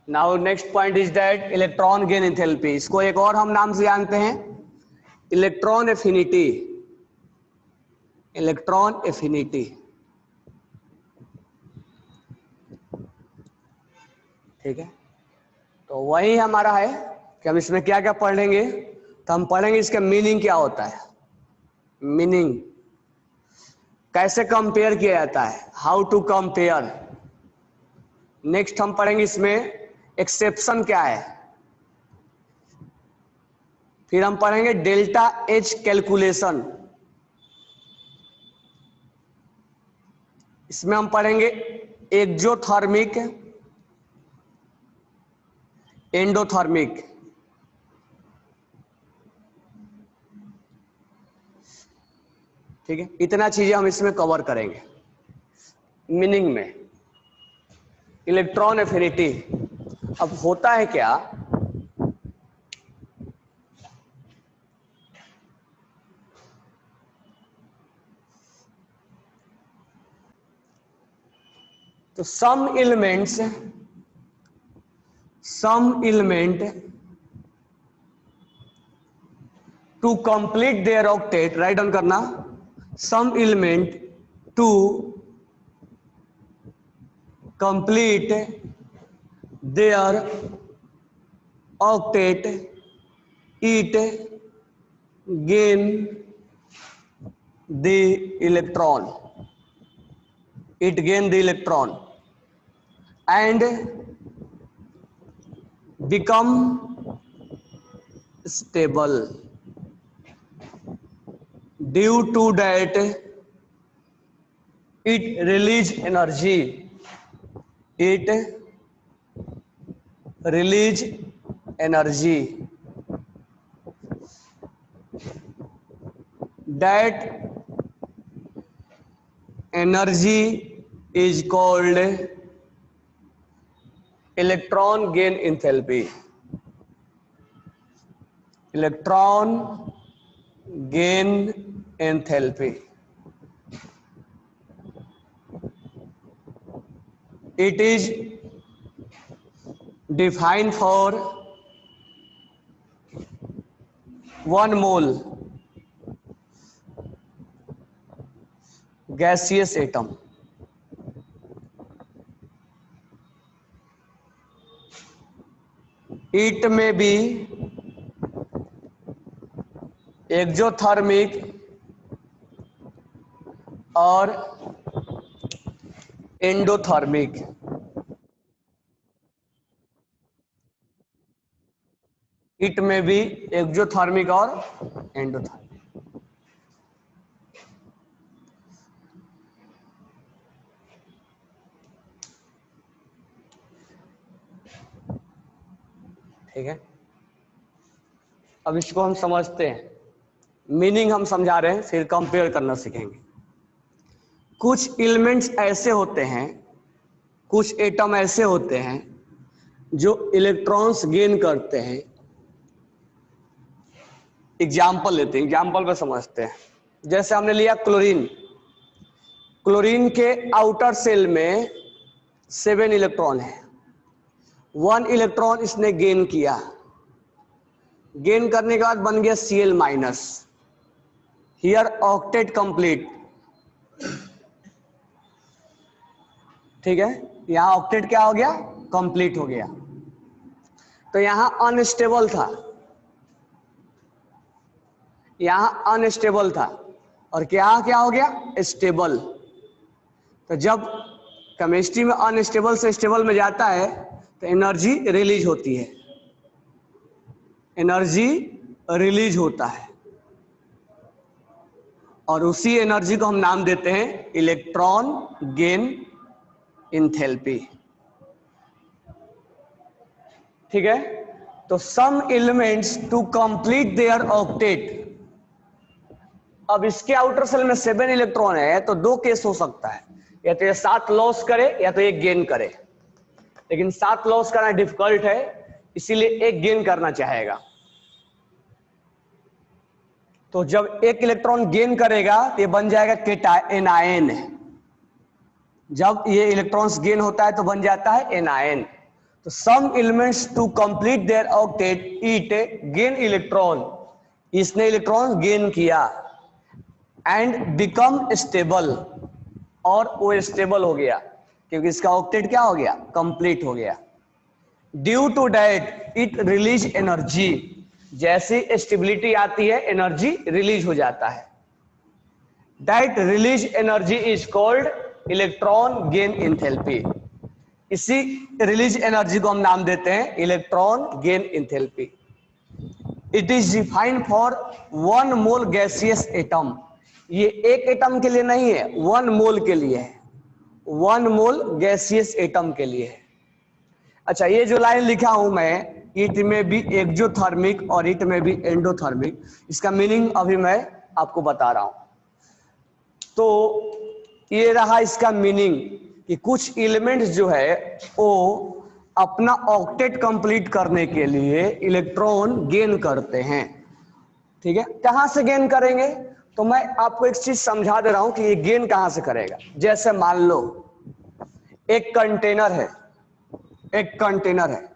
Now next point is that electron gain enthalpy. इसको एक और हम नाम से जानते हैं, इलेक्ट्रॉन एफिनिटी। इलेक्ट्रॉन एफिनिटी, ठीक है। तो वही हमारा है कि हम इसमें क्या क्या पढ़ेंगे। तो हम पढ़ेंगे इसका मीनिंग क्या होता है, मीनिंग कैसे कंपेयर किया जाता है, हाउ टू कंपेयर। नेक्स्ट हम पढ़ेंगे इसमें एक्सेप्शन क्या है। फिर हम पढ़ेंगे डेल्टा एच कैलकुलेशन। इसमें हम पढ़ेंगे एक्सोथर्मिक, एंडोथर्मिक। ठीक है, इतना चीजें हम इसमें कवर करेंगे मीनिंग में। इलेक्ट्रॉन एफिनिटी, अब होता है क्या, तो some element to complete their octet, write down करना, some element to complete their octet it gain the electron, it gain the electron and become stable. Due to that it release energy, it release energy, that energy is called electron gain enthalpy. Electron gain enthalpy. It is defined for 1 mole gaseous atom. It may be exothermic और endothermic. It में भी exothermic और endothermic. ठीक है, अब इसको हम समझते हैं, मीनिंग हम समझा रहे हैं, फिर कंपेयर करना सीखेंगे। कुछ एलिमेंट्स ऐसे होते हैं, कुछ एटम ऐसे होते हैं जो इलेक्ट्रॉन्स गेन करते हैं। एग्जाम्पल लेते हैं, एग्जाम्पल पे समझते हैं। जैसे हमने लिया क्लोरीन, क्लोरीन के आउटर सेल में 7 इलेक्ट्रॉन है, 1 इलेक्ट्रॉन इसने गेन किया, गेन करने के बाद बन गया Cl-, हियर ऑक्टेट कंप्लीट। ठीक है, यहां ऑक्टेट क्या हो गया, कंप्लीट हो गया। तो यहां अनस्टेबल था, यहां अनस्टेबल था, और क्या हो गया, स्टेबल। तो जब केमिस्ट्री में अनस्टेबल से स्टेबल में जाता है तो एनर्जी रिलीज होती है, एनर्जी रिलीज होता है, और उसी एनर्जी को हम नाम देते हैं इलेक्ट्रॉन गेन एंथैल्पी। ठीक है, तो some elements to complete their octet. अब इसके आउटर सेल में 7 इलेक्ट्रॉन है, तो 2 केस हो सकता है, या तो ये 7 लॉस करे या तो एक गेन करे। लेकिन 7 लॉस करना डिफिकल्ट है, इसीलिए एक गेन करना चाहेगा। तो जब एक इलेक्ट्रॉन गेन करेगा तो ये बन जाएगा एनायन। जब ये इलेक्ट्रॉन्स गेन होता है तो बन जाता है एनायन। तो some elements to complete their octet it gain electron, इसने इलेक्ट्रॉन गेन किया, एंड बिकम स्टेबल, और वो स्टेबल हो गया क्योंकि इसका ऑक्टेट क्या हो गया, कंप्लीट हो गया। Due to that it release energy, जैसी स्टेबिलिटी आती है एनर्जी रिलीज हो जाता है। That release energy is called electron gain enthalpy, इसी रिलीज एनर्जी को हम नाम देते हैं electron gain enthalpy. It is defined for 1 mole gaseous atom, ये एक एटम के लिए नहीं है, 1 मोल के लिए है, 1 मोल गैसियस एटम के लिए है। अच्छा, ये जो लाइन लिखा हूं मैं, इट में भी एक्सोथर्मिक और इट में भी एंडोथर्मिक, इसका मीनिंग अभी मैं आपको बता रहा हूं। तो ये रहा इसका मीनिंग कि कुछ एलिमेंट्स जो है वो अपना ऑक्टेट कंप्लीट करने के लिए इलेक्ट्रॉन गेन करते हैं। ठीक है, कहां से गेन करेंगे, तो मैं आपको एक चीज समझा दे रहा हूं कि ये गेन कहां से करेगा। जैसे मान लो एक कंटेनर है, एक कंटेनर है,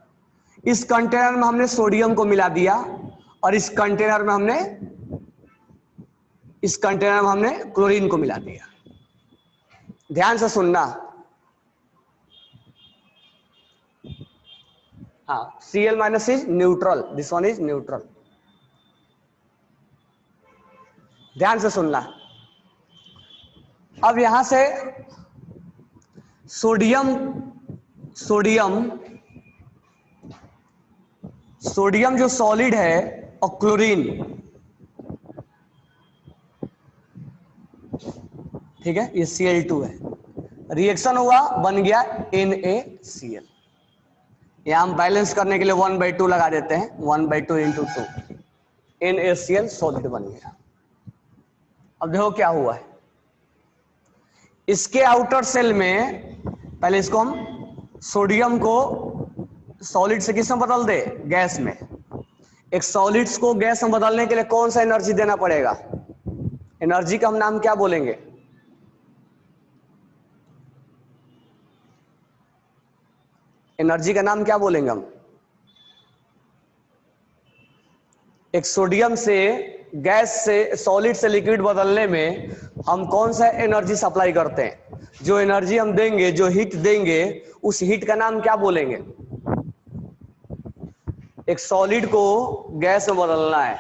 इस कंटेनर में हमने सोडियम को मिला दिया और इस कंटेनर में हमने क्लोरीन को मिला दिया। ध्यान से सुनना, हाँ, Cl- is neutral, this one is neutral. ध्यान से सुनना। अब यहां से सोडियम जो सॉलिड है और क्लोरीन, ठीक है, ये Cl2 है, रिएक्शन हुआ, बन गया NaCl। यहां हम बैलेंस करने के लिए 1/2 लगा देते हैं, 1/2 × 2, NaCl सॉलिड बन गया। अब देखो क्या हुआ है, इसके आउटर सेल में पहले इसको हम सोडियम को सॉलिड से किस में बदल दे, गैस में। एक सॉलिड्स को गैस में बदलने के लिए कौन सा एनर्जी देना पड़ेगा, एनर्जी का हम नाम क्या बोलेंगे, एनर्जी का नाम क्या बोलेंगे हम। एक सोडियम से गैस से सॉलिड से लिक्विड बदलने में हम कौन सा एनर्जी सप्लाई करते हैं, जो एनर्जी हम देंगे, जो हीट देंगे, उस हीट का नाम क्या बोलेंगे। एक सॉलिड को गैस में बदलना है,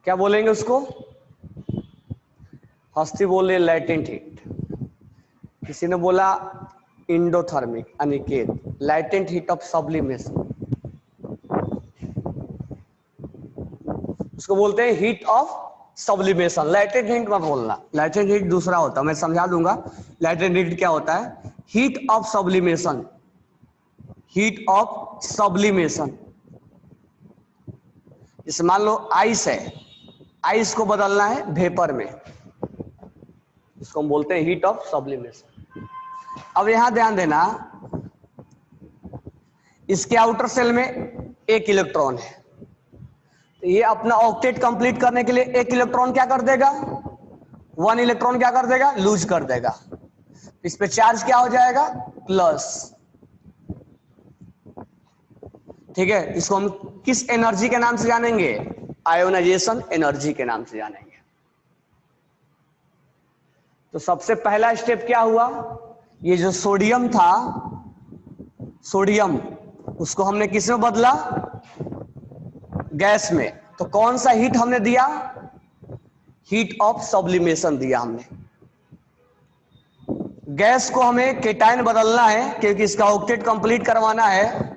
क्या बोलेंगे उसको, हस्ती बोले लैटेंट हीट, किसी ने बोला endothermic, Aniket latent heat of sublimation, उसको बोलते हैं heat of sublimation. Latent heat मत बोलना, लैटेंट हीट दूसरा होता है, मैं समझा दूंगा लैटेंट हीट क्या होता है। Heat of sublimation, heat of sublimation. जैसे मान लो आइस है, आइस को बदलना है वेपर में, इसको हम बोलते हैं हीट ऑफ सब्लिमेशन। अब यहां ध्यान देना, इसके आउटर सेल में एक इलेक्ट्रॉन है, तो ये अपना ऑक्टेट कंप्लीट करने के लिए एक इलेक्ट्रॉन क्या कर देगा, 1 इलेक्ट्रॉन क्या कर देगा, लूज कर देगा। इस पे चार्ज क्या हो जाएगा, प्लस। ठीक है, इसको हम किस एनर्जी के नाम से जानेंगे, आयोनाइजेशन एनर्जी के नाम से जानेंगे। तो सबसे पहला स्टेप क्या हुआ, ये जो सोडियम था, सोडियम उसको हमने किस में बदला, गैस में। तो कौन सा हीट हमने दिया, हीट ऑफ सब्लिमेशन दिया हमने। गैस को हमें केटाइन बदलना है क्योंकि इसका ऑक्टेट कंप्लीट करवाना है।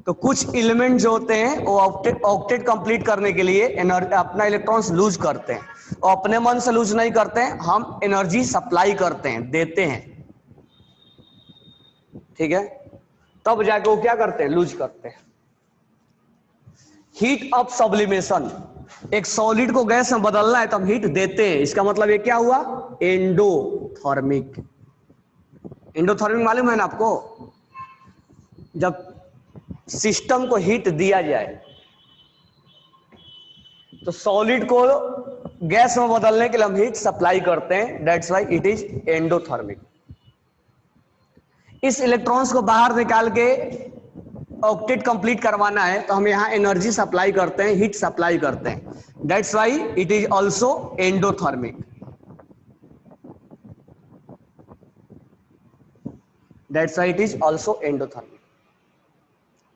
तो कुछ एलिमेंट जो होते हैं वो ऑक्टेट कंप्लीट करने के लिए अपना इलेक्ट्रॉन्स लूज करते हैं, और अपने मन से लूज नहीं करते हैं, हम एनर्जी सप्लाई करते हैं, देते हैं। ठीक है, तब जाके वो क्या करते हैं, लूज करते हैं। हीट ऑफ सब्लिमेशन, एक सॉलिड को गैस में बदलना है तो हम हीट देते हैं, इसका मतलब ये क्या हुआ, एंडोथर्मिक। एंडोथर्मिक मालूम है ना आपको, जब सिस्टम को हीट दिया जाए तो सॉलिड को गैस में बदलने के लिए हम हीट सप्लाई करते हैं, that's why it is endothermic. इस इलेक्ट्रॉन्स को बाहर निकाल के ऑक्टेट कंप्लीट करवाना है तो हम यहां एनर्जी सप्लाई करते हैं, हीट सप्लाई करते हैं। That's why it is also endothermic. That's why it is also endothermic.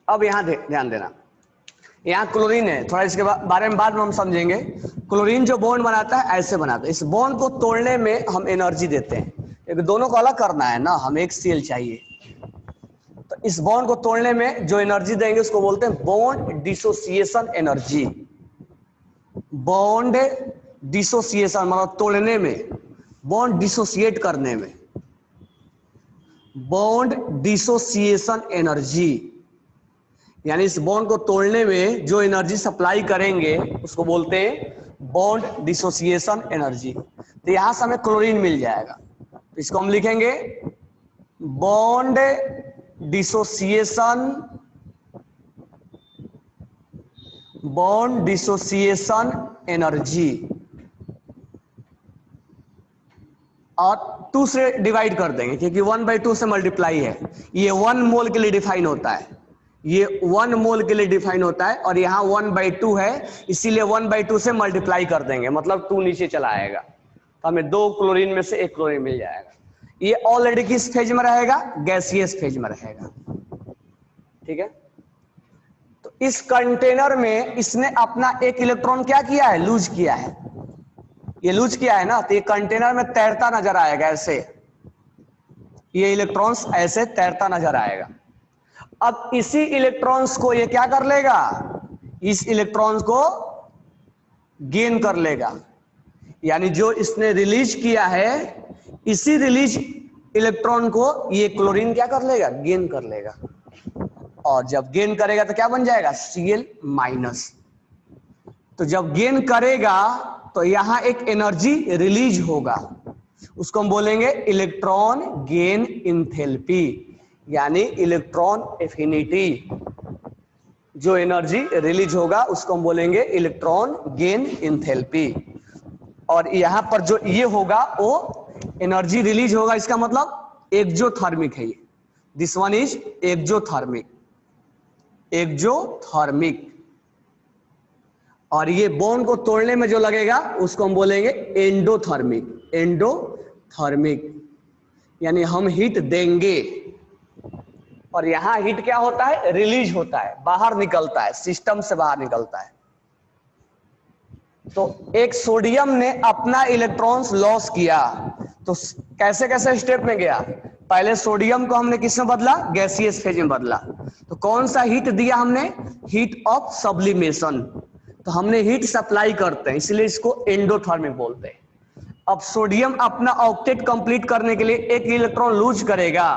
अब यहां ध्यान देना, यहां क्लोरीन है, थोड़ा इसके बारे में बाद में हम समझेंगे। क्लोरीन जो बॉन्ड बनाता है ऐसे बनाता है, इस बॉन्ड को तोड़ने में हम एनर्जी देते हैं, एक दोनों को अलग करना है ना, हमें एक सेल चाहिए, तो इस बॉन्ड को तोड़ने में जो एनर्जी देंगे उसको बोलते हैं bond dissociation energy. Bond dissociation मतलब तोड़ने में, बॉन्ड डिसोसिएट करने में, बॉन्ड डिसोसिएशन एनर्जी, यानी इस बॉन्ड को तोड़ने में जो एनर्जी सप्लाई करेंगे उसको बोलते हैं बॉन्ड डिसोसिएशन एनर्जी। तो यहां से हमें क्लोरीन मिल जाएगा, तो इसको हम लिखेंगे bond dissociation, bond dissociation energy, और 2 से डिवाइड कर देंगे क्योंकि 1/2 से मल्टीप्लाई है। ये 1 मोल के लिए डिफाइन होता है, ये 1 मोल के लिए डिफाइन होता है, और यहाँ 1/2 है इसीलिए 1/2 से मल्टीप्लाई कर देंगे, मतलब 2 नीचे चला आएगा, तो हमें 2 क्लोरीन में से 1 क्लोरीन मिल जाएगा। ये ऑलरेडी किस फेज में रहेगा? गैसियस फेज में रहेगा। ठीक है, तो इस कंटेनर में इसने अपना एक इलेक्ट्रॉन क्या किया है? लूज किया है, ये लूज किया है ना, तो ये कंटेनर में तैरता नजर आएगा ऐसे, ये इलेक्ट्रॉन्स ऐसे तैरता नजर आएगा। अब इसी इलेक्ट्रॉन्स को ये क्या कर लेगा? इस इलेक्ट्रॉन्स को गेन कर लेगा, यानी जो इसने रिलीज किया है इसी रिलीज इलेक्ट्रॉन को ये क्लोरीन क्या कर लेगा? गेन कर लेगा, और जब गेन करेगा तो क्या बन जाएगा? Cl-। तो जब गेन करेगा तो यहां एक एनर्जी रिलीज होगा, उसको हम बोलेंगे इलेक्ट्रॉन गेन इंथैल्पी, यानी इलेक्ट्रॉन एफिनिटी। जो एनर्जी रिलीज होगा उसको हम बोलेंगे इलेक्ट्रॉन गेन इंथैल्पी। और यहां पर जो ये होगा वो एनर्जी रिलीज होगा, इसका मतलब एक्सोथर्मिक है ये, this one is exothermic, exothermic. और ये बॉन्ड को तोड़ने में जो लगेगा उसको हम बोलेंगे एंडोथर्मिक, एंडोथर्मिक, यानी हम हीट देंगे, और यहां हीट क्या होता है? रिलीज होता है, बाहर निकलता है, सिस्टम से बाहर निकलता है। तो एक सोडियम ने अपना इलेक्ट्रॉन्स लॉस किया, तो कैसे कैसे स्टेप में गया? पहले सोडियम को हमने किस में बदला? गैसियस फेज में बदला। तो कौन सा हीट दिया हमने? Heat of sublimation. तो हमने हीट सप्लाई करते हैं, इसलिए इसको एंडोथर्मिक बोलते हैं। अब सोडियम अपना ऑक्टेट कंप्लीट करने के लिए एक इलेक्ट्रॉन लूज करेगा,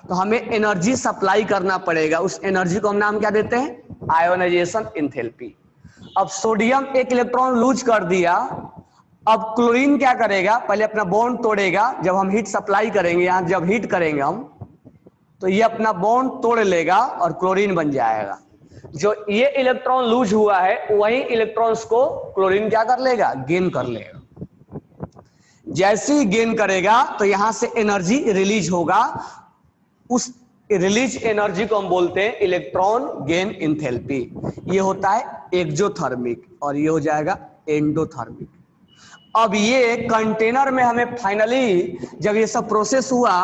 तो हमें एनर्जी सप्लाई करना पड़ेगा, उस एनर्जी को हम नाम क्या देते हैं? Ionisation enthalpy. अब सोडियम एक इलेक्ट्रॉन लूज कर दिया, अब क्लोरीन क्या करेगा? पहले अपना बॉन्ड तोड़ेगा, जब हम हीट सप्लाई करेंगे, यहां जब हीट करेंगे हम, तो ये अपना बॉन्ड तोड़ लेगा और क्लोरीन बन जाएगा। जो ये इलेक्ट्रॉन लूज हुआ है वही इलेक्ट्रॉन्स को क्लोरीन क्या कर लेगा? गेन कर लेगा। जैसे ही गेन करेगा तो यहां से एनर्जी रिलीज होगा, उस रिलीज एनर्जी को हम बोलते हैं इलेक्ट्रॉन गेन इंथैल्पी। ये होता है एक्सोथर्मिक, और ये हो जाएगा एंडोथर्मिक। अब ये कंटेनर में हमें फाइनली जब ये सब प्रोसेस हुआ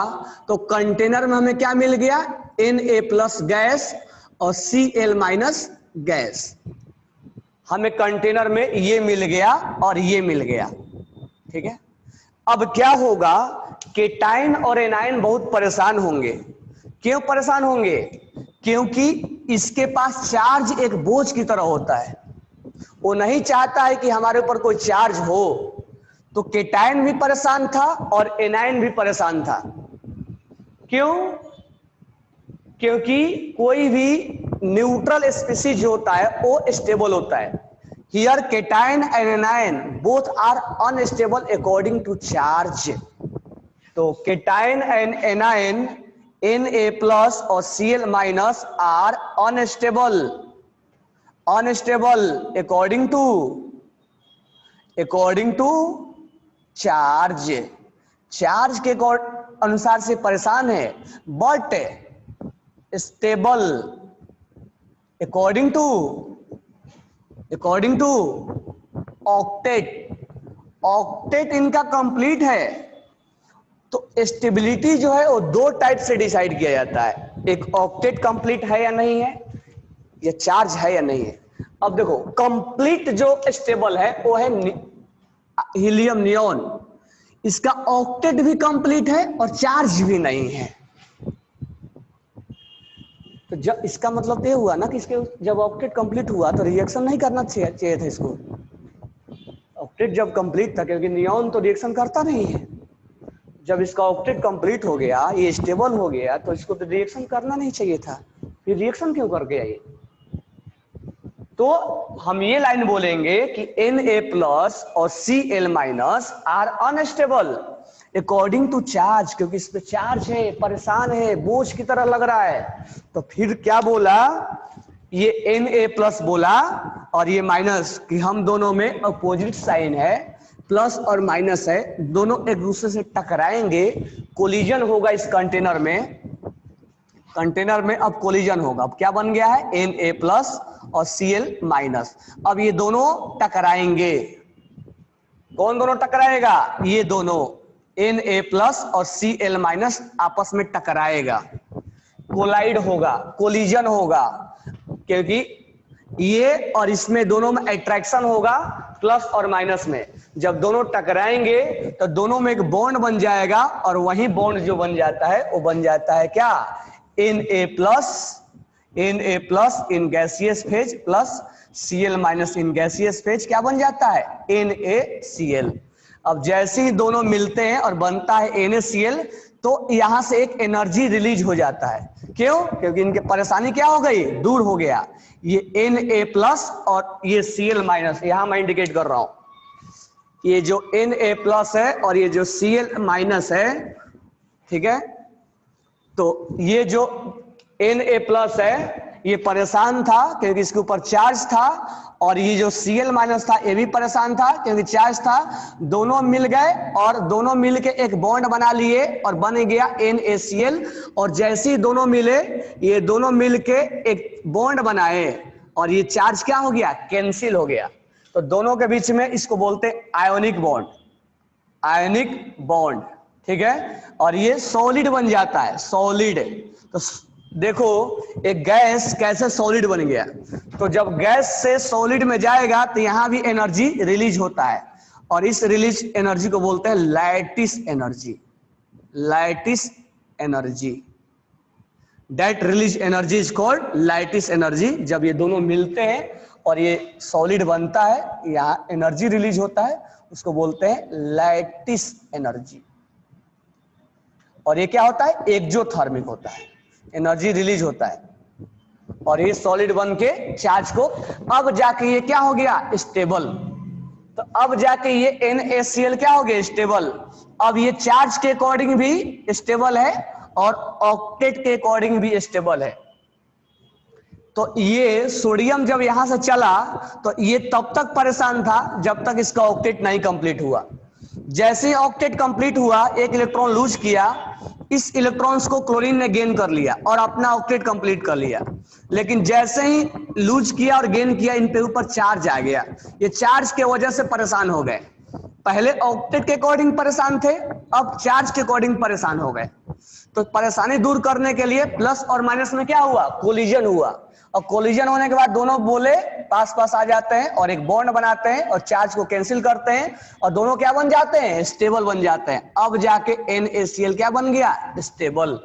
तो कंटेनर में हमें क्या मिल गया? Na+ गैस और Cl- गैस। हमें कंटेनर में ये मिल गया और ये मिल गया। ठीक है, अब क्या होगा? केटाइन और एनाइन बहुत परेशान होंगे। क्यों परेशान होंगे? क्योंकि इसके पास चार्ज एक बोझ की तरह होता है, वो नहीं चाहता है कि हमारे ऊपर कोई चार्ज हो। तो केटाइन भी परेशान था और एनाइन भी परेशान था। क्यों? क्योंकि कोई भी न्यूट्रल स्पीसीज होता है वो स्टेबल होता है। Here cation and anion both are unstable according to charge. तो केटाइन एंड एनाइन Na+ और Cl- are unstable, unstable according to charge. Charge के अनुसार से परेशान है, but stable according to octet. Octet इनका कंप्लीट है। तो स्टेबिलिटी जो है वो दो टाइप से डिसाइड किया जाता है, एक ऑक्टेट कंप्लीट है या नहीं है, या चार्ज है या नहीं है। अब देखो कंप्लीट जो स्टेबल है वो है हीलियम नियॉन, इसका ऑक्टेट भी कंप्लीट है और चार्ज भी नहीं है। तो जब इसका मतलब ये हुआ ना कि इसके जब ऑक्टेट कंप्लीट हुआ तो रिएक्शन नहीं करना चाहिए था इसको। ऑक्टेट जब कंप्लीट था, क्योंकि नियॉन तो रिएक्शन करता नहीं है, जब इसका ऑक्टेट कंप्लीट हो गया, ये स्टेबल हो गया, तो इसको तो रिएक्शन करना नहीं चाहिए था, फिर रिएक्शन क्यों कर गया ये। तो हम ये लाइन बोलेंगे कि Na+ और Cl- are unstable according to charge, क्योंकि इस पे चार्ज है, परेशान है, बोझ की तरह लग रहा है। तो फिर क्या बोला, ये Na+ बोला और ये माइनस, कि हम दोनों में अपोजिट साइन है, प्लस और माइनस है, दोनों एक दूसरे से टकराएंगे, कोलिजन होगा इस कंटेनर में अब कोलिजन होगा। अब क्या बन गया है, Na+ और Cl-। अब ये दोनों टकराएंगे, कौन दोनों टकराएगा, ये दोनों Na+ और Cl- आपस में टकराएगा, कोलाइड होगा, कोलिजन होगा, क्योंकि ये और इसमें दोनों में अट्रैक्शन होगा प्लस और माइनस में। जब दोनों टकराएंगे तो दोनों में एक बॉन्ड बन जाएगा, और वही बॉन्ड जो बन जाता है वो बन जाता है क्या, Na+ in gaseous phase plus Cl- in gaseous phase, क्या बन जाता है, NaCl। अब जैसे ही दोनों मिलते हैं और बनता है NaCl, तो यहां से एक एनर्जी रिलीज हो जाता है। क्यों, क्योंकि इनके परेशानी क्या हो गई, दूर हो गया। ये Na+ और ये Cl-, यहां मैं इंडिकेट कर रहा हूं, ये जो Na+ है और ये जो Cl- है, ठीक है। तो ये जो Na+ है ये परेशान था क्योंकि इसके ऊपर चार्ज था, और ये जो Cl- था ये भी परेशान था क्योंकि चार्ज था। दोनों मिल गए और दोनों मिल के एक बॉन्ड बना लिए और बन गया NaCl। और जैसे ही दोनों मिले, ये दोनों मिल के एक बॉन्ड बनाए और ये चार्ज क्या हो गया, कैंसिल हो गया। तो दोनों के बीच में इसको बोलते हैं आयोनिक बॉन्ड, ठीक है। और ये सॉलिड बन जाता है, सॉलिड। तो देखो एक गैस कैसे सॉलिड बन गया, तो जब गैस से सॉलिड में जाएगा तो यहां भी एनर्जी रिलीज होता है, और इस रिलीज एनर्जी को बोलते हैं lattice energy. That release energy is called lattice energy. जब ये दोनों मिलते हैं और ये सॉलिड बनता है, यहाँ एनर्जी रिलीज होता है, उसको बोलते हैं लैटिस एनर्जी। और ये क्या होता है, एक्सोथर्मिक होता है, एनर्जी रिलीज होता है, और ये सॉलिड बन के चार्ज को, अब जाके ये क्या हो गया, स्टेबल। तो अब जाके ये NaCl क्या हो गया, स्टेबल। अब ये चार्ज के अकॉर्डिंग भी स्टेबल है और ऑक्टेट के अकॉर्डिंग भी स्टेबल है। तो ये सोडियम जब यहां से चला तो ये तब तक परेशान था जब तक इसका ऑक्टेट नहीं कंप्लीट हुआ। जैसे ही ऑक्टेट कंप्लीट हुआ, एक इलेक्ट्रॉन लूज किया, इस इलेक्ट्रॉन्स को क्लोरीन ने गेन कर लिया और अपना ऑक्टेट कंप्लीट कर लिया। लेकिन जैसे ही लूज किया और गेन किया, इन पे ऊपर चार्ज आ गया, ये चार्ज के वजह से परेशान हो गए। पहले ऑक्टेट के अकॉर्डिंग परेशान थे, अब चार्ज के अकॉर्डिंग परेशान हो गए। तो परेशानी दूर करने के लिए प्लस और माइनस में क्या हुआ, कोलिजन हुआ, और कोलिजन होने के बाद दोनों बोले पास पास आ जाते हैं और एक बॉन्ड बनाते हैं और चार्ज को कैंसिल करते हैं, और दोनों क्या बन जाते हैं, स्टेबल बन जाते हैं। अब जाके NaCl क्या बन गया, स्टेबल।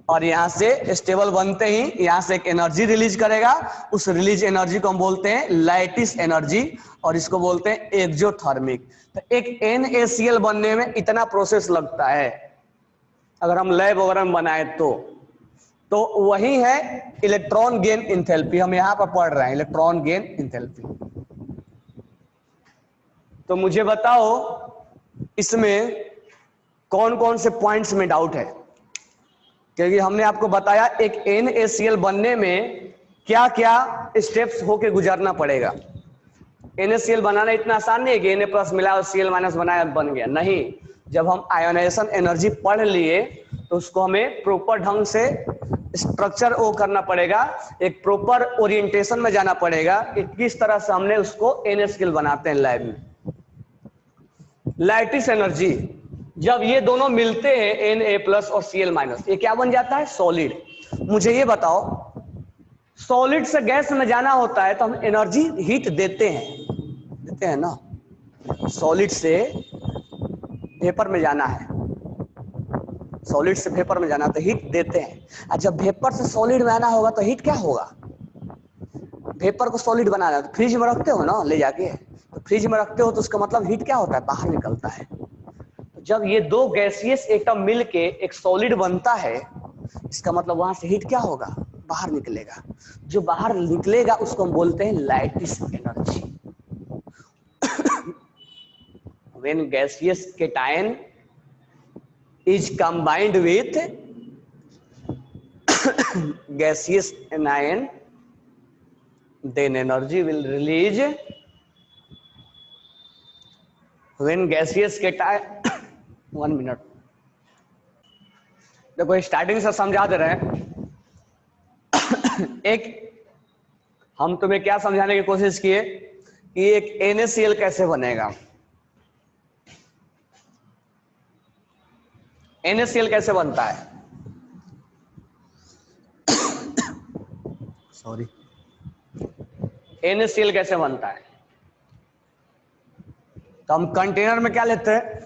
और यहां से स्टेबल बनते ही यहां से एक एनर्जी रिलीज करेगा, उस रिलीज एनर्जी को हम बोलते हैं लैटिस एनर्जी, और इसको बोलते हैं एक्सोथर्मिक। तो एक NaCl बनने में इतना प्रोसेस लगता है, अगर हम लैब वगैरह में बनाए तो वही है इलेक्ट्रॉन गेन इंथैल्पी। हम यहां पर पढ़ रहे हैं इलेक्ट्रॉन गेन इंथैल्पी। तो मुझे बताओ इसमें कौन कौन से पॉइंट्स में डाउट है, क्योंकि हमने आपको बताया एक NaCl बनने में क्या क्या स्टेप्स होके गुजरना पड़ेगा। NaCl बनाना इतना आसान नहीं है कि Na+ मिला और Cl- बनाया बन गया, नहीं। जब हम आयोनाइजेशन एनर्जी पढ़ लिए तो उसको हमें प्रॉपर ढंग से स्ट्रक्चर वो करना पड़ेगा, एक प्रॉपर ओरिएंटेशन में जाना पड़ेगा कि किस तरह से हमने उसको एन स्केल बनाते हैं लैब में। लैटिस एनर्जी, जब ये दोनों मिलते हैं Na+ और Cl-, ये क्या बन जाता है? सॉलिड। मुझे ये बताओ, सॉलिड से गैस में जाना होता है तो हम एनर्जी हीट देते हैं ना। सॉलिड से वेपर में जाना है, सॉलिड से वेपर में जाना तो हीट देते हैं, और जब वेपर से सॉलिड में आना होगा तो हीट क्या होगा? वेपर को सॉलिड बनाना है तो फ्रिज में रखते हो ना ले जाके, तो फ्रिज में रखते हो तो उसका मतलब हीट क्या होता है? बाहर निकलता है। तो जब ये दो गैसियस एटम मिलके एक सॉलिड बनता है, इसका मतलब वहां से हीट क्या होगा? बाहर निकलेगा। जो बाहर निकलेगा उसको हम बोलते हैं lattice energy. When gaseous cation is combined with gaseous anion, then energy will release. When gaseous cation 1 minute, देखो स्टार्टिंग से समझा दे रहे हैं। एक हम तुम्हें क्या समझाने की कोशिश किए कि एक NaCl कैसे बनेगा। NaCl कैसे बनता है? सॉरी, NaCl कैसे बनता है? तो हम कंटेनर में क्या लेते हैं?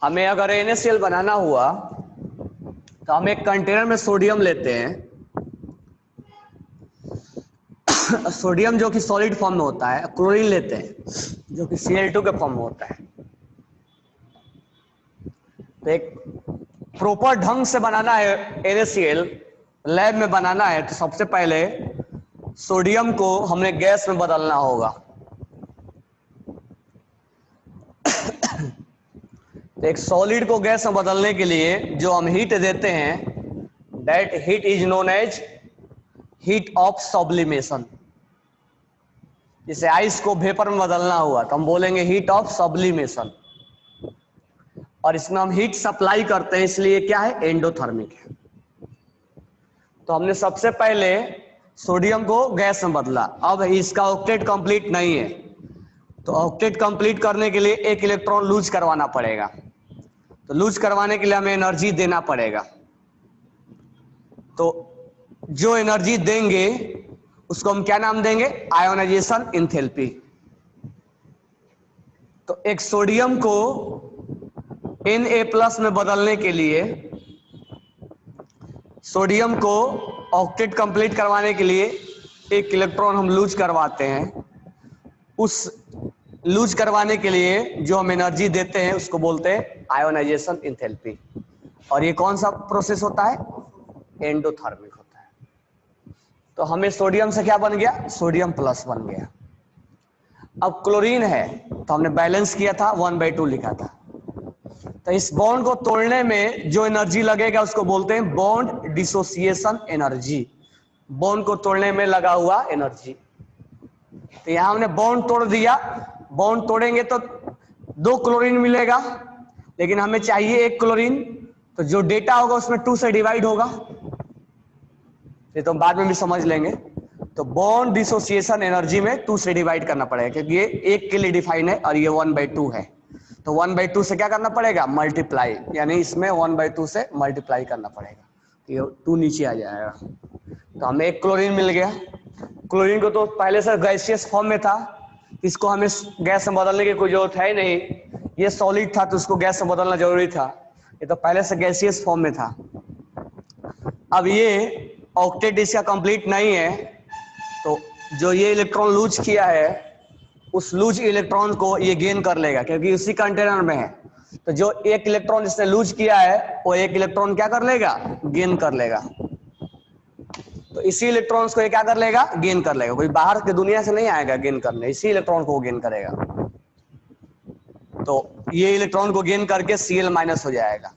हमें अगर NaCl बनाना हुआ तो हम एक कंटेनर में सोडियम लेते हैं, सोडियम जो कि सॉलिड फॉर्म में होता है, क्लोरीन लेते हैं जो कि Cl2 के फॉर्म में होता है। तो एक प्रॉपर ढंग से बनाना है NaCl, लैब में बनाना है तो सबसे पहले सोडियम को हमने गैस में बदलना होगा। तो एक सॉलिड को गैस में बदलने के लिए जो हम हीट देते हैं, that heat is known as heat of sublimation. जैसे आइस को वेपर में बदलना हुआ तो हम बोलेंगे हीट ऑफ सब्लिमेशन, और इसमें हम हीट सप्लाई करते हैं इसलिए क्या है? एंडोथर्मिक है। तो हमने सबसे पहले सोडियम को गैस में बदला, अब इसका ऑक्टेट कंप्लीट नहीं है तो ऑक्टेट कंप्लीट करने के लिए एक इलेक्ट्रॉन लूज करवाना पड़ेगा। तो लूज करवाने के लिए हमें एनर्जी देना पड़ेगा। तो जो एनर्जी देंगे उसको हम क्या नाम देंगे? Ionisation enthalpy. तो एक सोडियम को Na+ में बदलने के लिए, सोडियम को ऑक्टेट कंप्लीट करवाने के लिए एक इलेक्ट्रॉन हम लूज करवाते हैं। उस लूज करवाने के लिए जो हम एनर्जी देते हैं उसको बोलते हैं आयोनाइजेशन एंथैल्पी। और ये कौन सा प्रोसेस होता है? एंडोथर्मिक होता है। तो हमें सोडियम से क्या बन गया? सोडियम प्लस बन गया। अब क्लोरीन है तो हमने बैलेंस किया था, 1/2 लिखा था। तो इस बॉन्ड को तोड़ने में जो एनर्जी लगेगा उसको बोलते हैं बॉन्ड डिसोसिएशन एनर्जी। बॉन्ड को तोड़ने में लगा हुआ एनर्जी। तो यहां हमने बॉन्ड तोड़ दिया। बॉन्ड तोड़ेंगे तो 2 क्लोरीन मिलेगा, लेकिन हमें चाहिए 1 क्लोरीन, तो जो डेटा होगा उसमें 2 से डिवाइड होगा। ये तो हम बाद में भी समझ लेंगे। तो बॉन्ड डिसोसिएशन एनर्जी में 2 से डिवाइड करना पड़ेगा, क्योंकि ये 1 के लिए डिफाइन है और ये 1/2 है। तो 1/2 से क्या करना पड़ेगा? मल्टीप्लाई, यानी इसमें 1/2 से मल्टीप्लाई करना पड़ेगा, तो ये 2 नीचे आ जाएगा। तो हमें 1 क्लोरीन मिल गया। क्लोरीन को तो पहले से गैसियस फॉर्म में था, इसको हमें गैस में बदलने की कोई जरूरत है नहीं। ये सॉलिड था तो उसको गैस में बदलना जरूरी था, ये तो पहले से गैसियस फॉर्म में था। अब ये ऑक्टेट इसका कंप्लीट नहीं है, तो जो ये इलेक्ट्रॉन लूज किया है उस लूज इलेक्ट्रॉन को ये गेन कर लेगा, क्योंकि उसी कंटेनर में है। तो जो 1 इलेक्ट्रॉन इसने लूज किया है वो 1 इलेक्ट्रॉन क्या कर लेगा? गेन कर लेगा। तो इसी इलेक्ट्रॉन्स को ये क्या कर लेगा? गेन कर लेगा। कोई बाहर की दुनिया से नहीं आएगा गेन करने, इसी इलेक्ट्रॉन को गेन करेगा। तो ये इलेक्ट्रॉन को गेन करके Cl- हो जाएगा।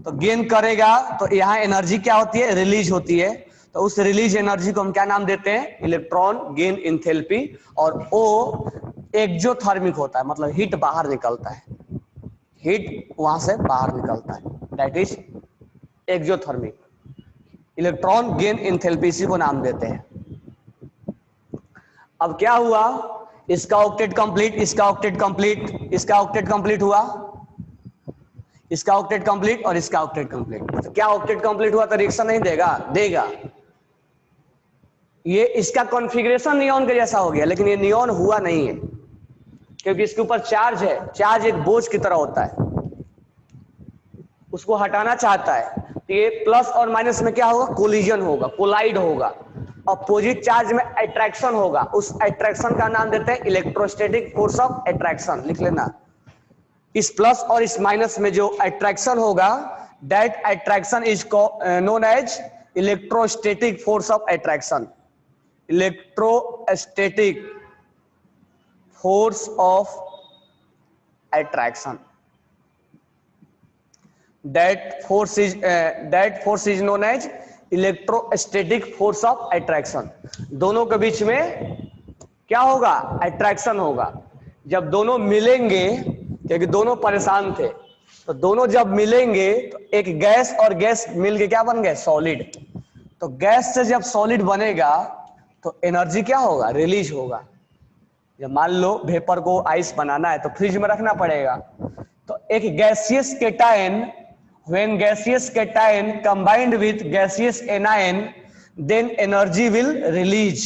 तो गेन करेगा तो यहाँ एनर्जी क्या होती है? रिलीज होती है। तो उस रिलीज एनर्जी को हम क्या नाम देते हैं? Electron gain enthalpy. और O एक्जोथर्मिक होता है, मतलब हीट बाहर निकलता है, हीट वहां से बाहर निकलता है, that is exothermic. Electron gain enthalpy, इसी को नाम देते हैं। अब क्या हुआ, इसका ऑक्टेट कंप्लीट, इसका ऑक्टेट कंप्लीट, इसका ऑक्टेट कंप्लीट हुआ, इसका ऑक्टेट कंप्लीट और इसका ऑक्टेट कंप्लीट। तो क्या ऑक्टेट कंप्लीट हुआ तो रिएक्शन नहीं देगा? देगा। ये इसका कॉन्फ़िगरेशन नियॉन के जैसा हो गया, लेकिन ये नियॉन हुआ नहीं है, क्योंकि इसके ऊपर चार्ज है। चार्ज एक बोझ की तरह होता है, उसको हटाना चाहता है, तो ये प्लस और माइनस में क्या होगा? कोलिजन होगा, कोलाइड होगा। अपोजिट चार्ज में अट्रैक्शन होगा, उस अट्रैक्शन का नाम देते हैं इलेक्ट्रोस्टैटिक फोर्स ऑफ अट्रैक्शन। लिख लेना, इस प्लस और इस माइनस में जो अट्रैक्शन होगा, that attraction is known as electrostatic force of attraction. Electrostatic force of attraction, that force is known as electrostatic force of attraction. दोनों के बीच में क्या होगा? अट्रैक्शन होगा। जब दोनों मिलेंगे, क्योंकि दोनों परेशान थे, तो दोनों जब मिलेंगे तो एक गैस और गैस मिलके क्या बन गए? सॉलिड। तो गैस से जब सॉलिड बनेगा तो एनर्जी क्या होगा? रिलीज होगा। जब मान लो वेपर को आइस बनाना है तो फ्रिज में रखना पड़ेगा, तो एक gaseous cation, when gaseous cation combined with gaseous anion, then energy will release.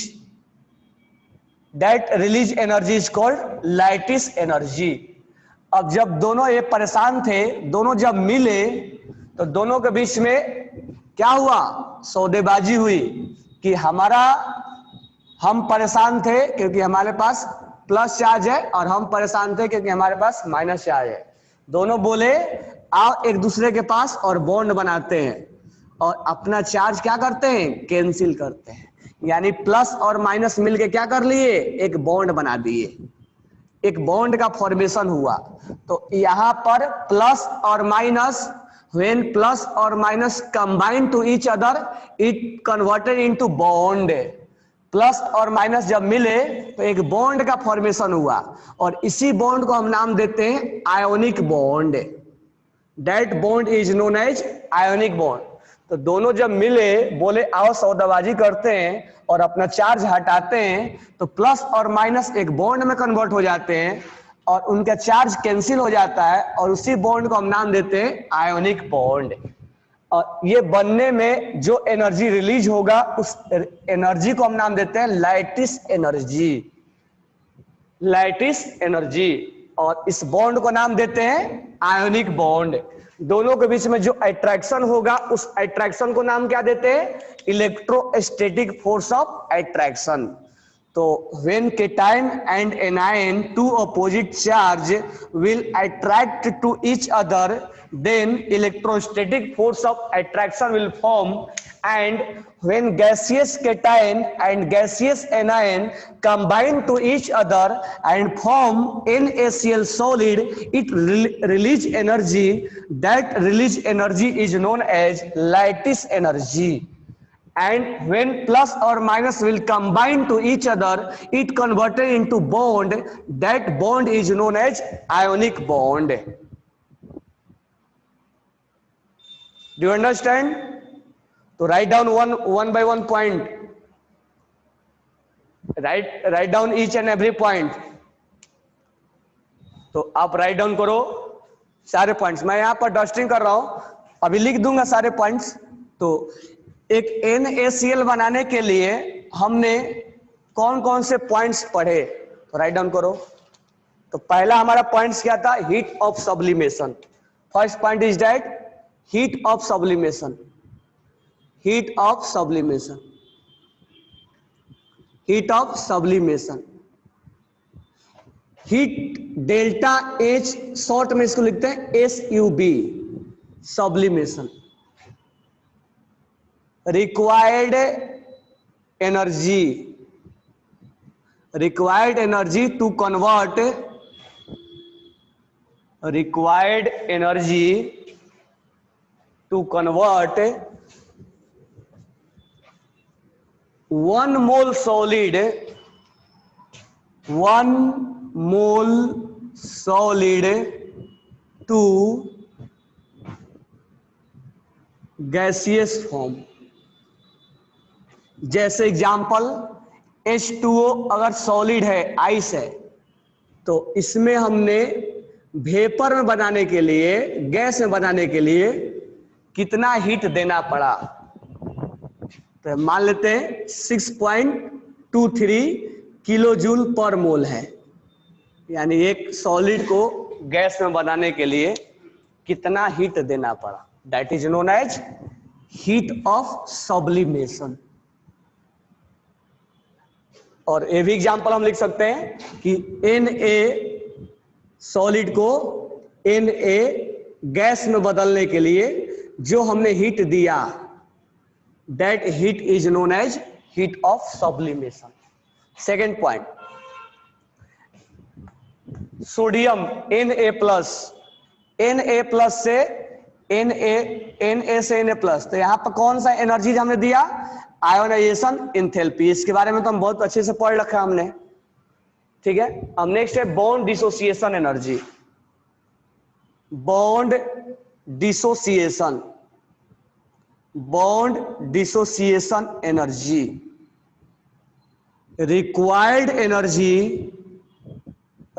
That release energy is called lattice energy. अब जब दोनों ये परेशान थे, दोनों जब मिले तो दोनों के बीच में क्या हुआ? सौदेबाजी हुई कि हम परेशान थे क्योंकि हमारे पास प्लस चार्ज है, और हम परेशान थे क्योंकि हमारे पास माइनस चार्ज है। दोनों बोले आओ एक दूसरे के पास और बॉन्ड बनाते हैं, और अपना चार्ज क्या करते हैं? कैंसिल करते हैं। यानी प्लस और माइनस मिलके क्या कर लिए? एक बॉन्ड बना दिए, एक बॉन्ड का फॉर्मेशन हुआ। तो यहां पर प्लस और माइनस, व्हेन प्लस और minus combine to each other, it converted into bond. Plus और माइनस जब मिले तो एक बॉन्ड का फॉर्मेशन हुआ, और इसी बॉन्ड को हम नाम देते हैं ionic bond. That bond is known as ionic bond. तो दोनों जब मिले, बोले आओ सौदाबाजी करते हैं और अपना चार्ज हटाते हैं, तो प्लस और माइनस एक बॉन्ड में कन्वर्ट हो जाते हैं और उनका चार्ज कैंसिल हो जाता है, और उसी बॉन्ड को हम नाम देते हैं आयोनिक बॉन्ड। और ये बनने में जो एनर्जी रिलीज होगा, उस एनर्जी को हम नाम देते हैं लैटिस एनर्जी। Lattice energy. और इस बॉन्ड को नाम देते हैं आयोनिक बॉन्ड। दोनों के बीच में जो अट्रैक्शन होगा, उस अट्रैक्शन को नाम क्या देते हैं? Electrostatic force of attraction. तो when cation and anion, two opposite charge, will attract to each other, then electrostatic force of attraction will form, and when gaseous cation and gaseous anion combine to each other and form NaCl solid, it release energy. That release energy is known as lattice energy. And when plus or minus will combine to each other, it converted into bond. That bond is known as ionic bond. Do you understand? So write down one by one point. Write down each and every point. तो आप write down करो सारे points. मैं यहां पर dusting कर रहा हूं, अभी लिख दूंगा सारे पॉइंट्स। तो एक NaCl बनाने के लिए हमने कौन कौन से पॉइंट्स पढ़े, तो राइट डाउन करो। तो पहला हमारा पॉइंट्स क्या था? Heat of sublimation. First point is that heat of sublimation. Heat of sublimation. Heat of sublimation. Heat delta H, short में इसको लिखते हैं SUB, sublimation. required energy to convert one mole solid, 1 mole solid to gaseous form. जैसे example H2O अगर solid है, ice है, तो इसमें हमने वेपर में बनाने के लिए, गैस में बनाने के लिए कितना हीट देना पड़ा। तो मान लेते हैं 6.23 किलो जूल पर मोल है, यानी एक सॉलिड को गैस में बनाने के लिए कितना हीट देना पड़ा। That is known as heat of sublimation. और ये भी एग्जांपल हम लिख सकते हैं कि Na सॉलिड को Na गैस में बदलने के लिए जो हमने हीट दिया, that heat is known as heat of sublimation. Second point, sodium Na+ से Na से Na+, तो यहां पर कौन सा एनर्जी हमने दिया, आयोनाइजेशन एंथैल्पी। इसके बारे में तो हम बहुत अच्छे से पढ़ रखा है हमने, ठीक है। अब नेक्स्ट है bond dissociation energy. Bond dissociation energy,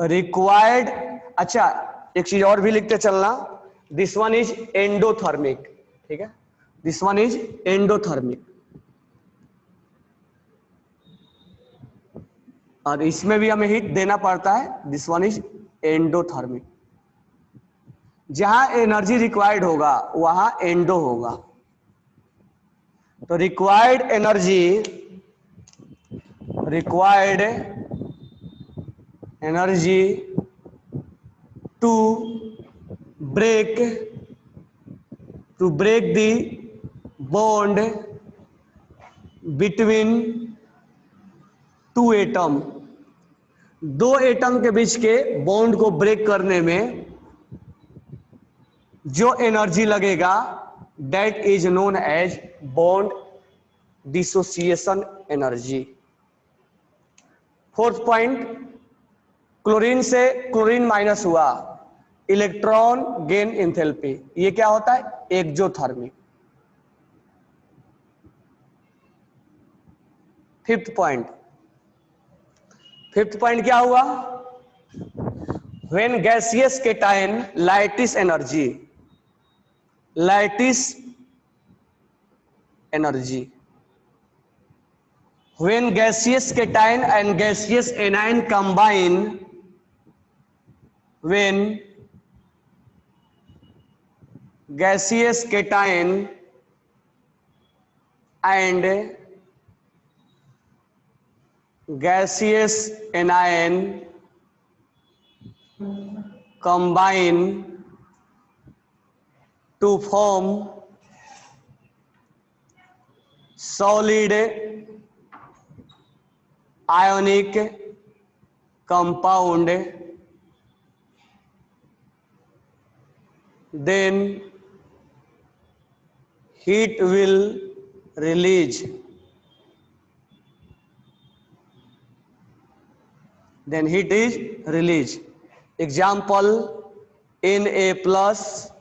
required. अच्छा, एक चीज और भी लिखते चलना, दिस वन इज एंडोथर्मिक, ठीक है, दिस वन इज एंडोथर्मिक। और इसमें भी हमें हीट देना पड़ता है, दिस वन इज एंडोथर्मिक। जहां एनर्जी रिक्वायर्ड होगा वहां एंडो होगा। तो required energy to break the bond between two atom, दो एटम के बीच के बॉन्ड को ब्रेक करने में जो एनर्जी लगेगा, that is known as bond dissociation energy. Fourth point, chlorine से क्लोरीन माइनस हुआ, इलेक्ट्रॉन गेन एंथैल्पी, ये क्या होता है, एक्सोथर्मिक। फिफ्थ पॉइंट क्या हुआ, when gaseous cation lattice energy, when gaseous cation and gaseous anion combine, when gaseous cation and gaseous anion combine to form solid ionic compound, then heat will release. Then heat is released. Example, Na+ Cl-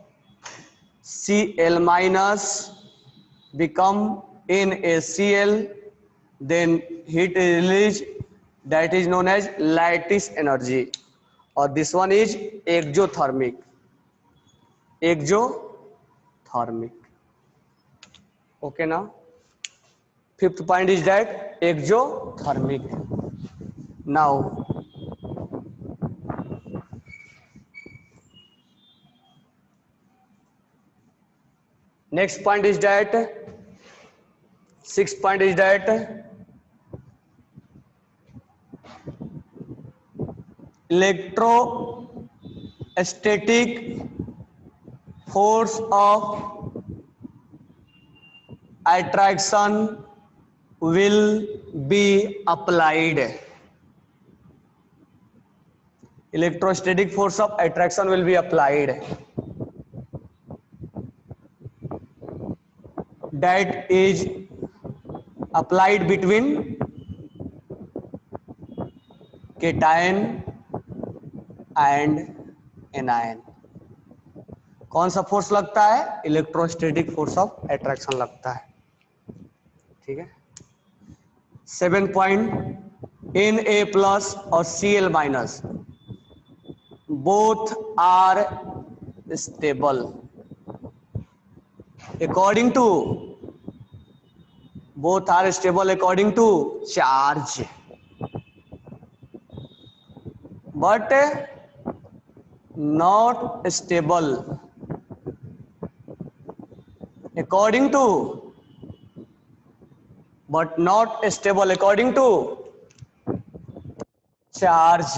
become NaCl, then heat is released, that is known as lattice energy. और this one is exothermic. Okay now, fifth point is that exothermic. Now next point is that, sixth point is that electrostatic force of attraction will be applied. Electrostatic force of attraction will be applied. That is applied between cation and anion. कौन सा force लगता है? Electrostatic force of attraction लगता है। ठीक है। 7 point, Na+ और Cl- both are stable according to charge, but not stable according to charge.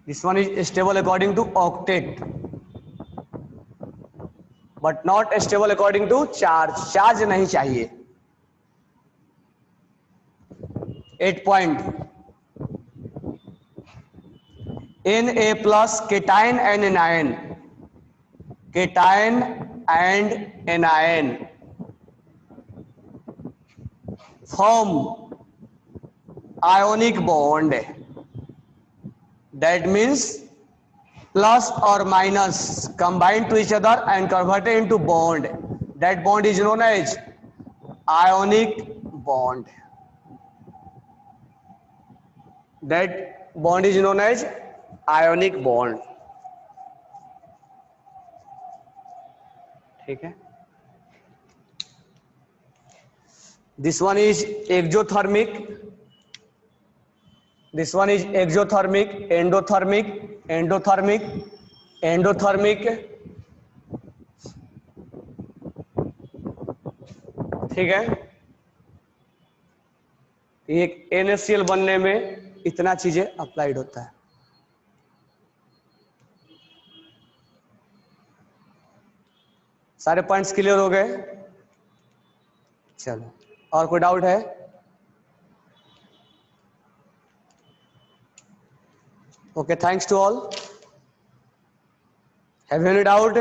This one is stable according to octet, but not stable according to charge. Charge नहीं चाहिए। 8 point, Na+ cation and anion, cation and anion form ionic bond. That means plus or minus combine to each other and converted into bond. That bond is known as ionic bond. That bond is known as ionic bond. ठीक है। This one is exothermic, this one is exothermic, endothermic, endothermic, endothermic। ठीक है। एक NaCl बनने में इतना चीजें applied होता है। सारे पॉइंट्स क्लियर हो गए? चलो, और कोई डाउट है? Okay, thanks to all. Have any doubt?